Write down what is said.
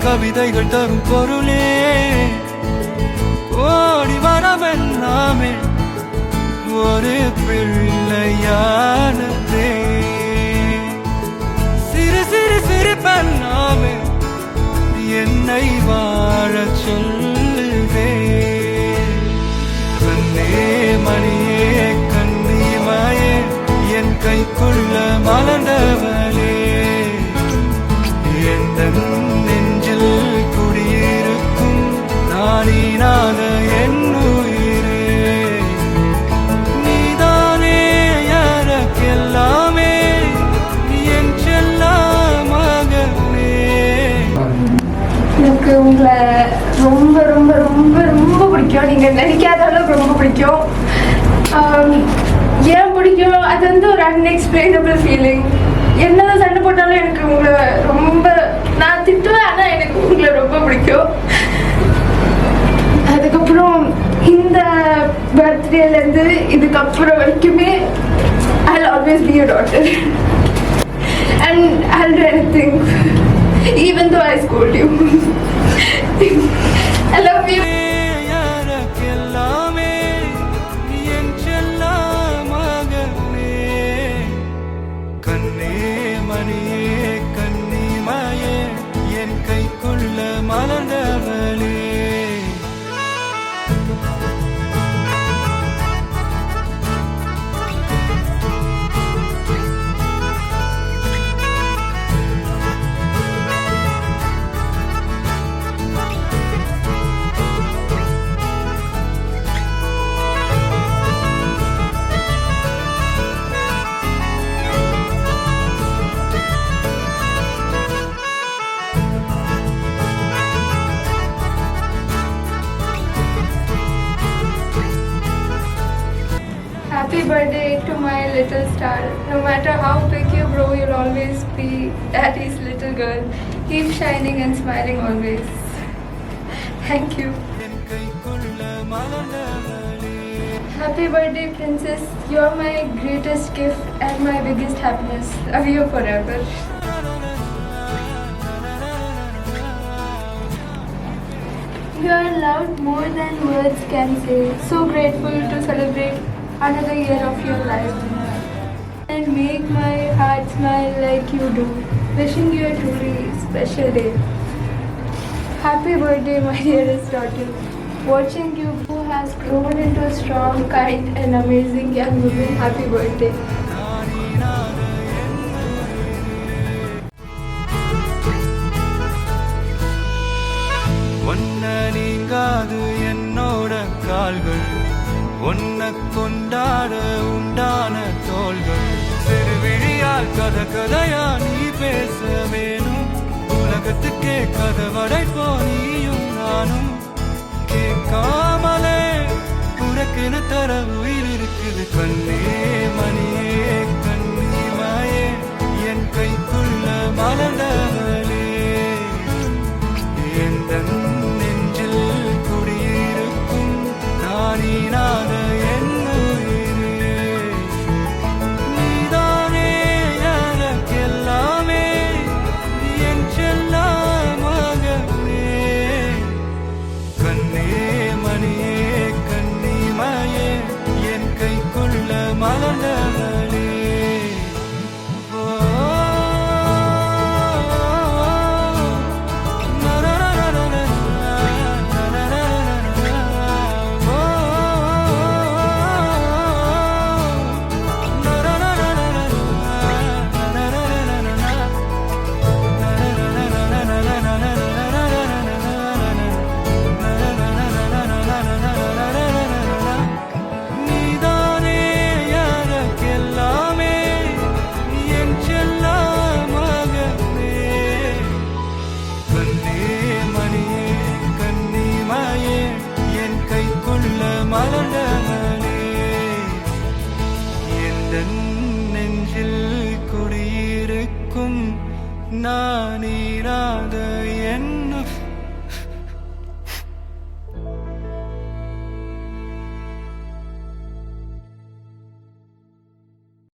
கவிதைகள் தரும் பொருளே ஓடி வரவெல்லாமே ஒரு பிள்ளையானதே சிறு சிறு சிரிப்பெல்லாமே என்னை வாழச் சொல்லுதே கண்ணே மணியே கண்ணிமாயே என் கைக்குள்ள மலர்ந்தவளே எந்த நெஞ்சில் குடியிருக்கும் நானீனாக என் உயிரே நீதானே யாருக்கெல்லாமே என் செல்லமகனே. எனக்கு உங்களை ரொம்ப ரொம்ப ரொம்ப ரொம்ப பிடிக்கும். நீங்க நினைக்காத அளவுக்கு ரொம்ப பிடிக்கும். ஏன் பிடிக்கும்? அது வந்து ஒரு அன்எக்ஸ்பிளைனபிள் ஃபீலிங். என்னதான் சண்டை போட்டாலும் எனக்கு உங்களை ரொம்ப நான் திட்டுவேன், ஆனால் எனக்கு உங்களை ரொம்ப பிடிக்கும். அதுக்கப்புறம் இந்த பர்த்டேலேருந்து இதுக்கப்புறம் வரைக்குமே I'll always be your daughter and I'll do anything even though I scold you. I love you. Happy birthday to my little star. No matter how big you grow, you'll always be daddy's little girl. Keep shining and smiling always. Thank you. Happy birthday, princess. You're my greatest gift and my biggest happiness. Love you forever. You are loved more than words can say. So grateful to celebrate another year of your life and make my heart smile like you do. Wishing you a truly special day. Happy birthday, my dearest daughter. Watching you who has grown into a strong, kind and amazing young woman. Happy birthday. நீங்காது என்னோட கால்கள் ஒன்ன கொண்டாட உண்டான தோள்கள் சிறுவிழியால் கதையா நீ பேச வேணும் உலகத்துக்கே கதவடைப்போ நீயும் நானும் கேட்காமலே உனக்கென தர உயிர் இருக்குது கண்ணே மணியே கண்ணிமாயே என் கைக்குள்ள மலர்ந்தவளே எந்த நெஞ்சில் குடியிருக்கும் நானீனாக என் உயிரே நீதானே யாருக்கெல்லாமே என் செல்லமகனே கண்ணே மணியே கண்ணிமாயே என் கைக்குள்ள மலர்ந்தவளே நெஞ்சில் குடியிருக்கும் நானீராக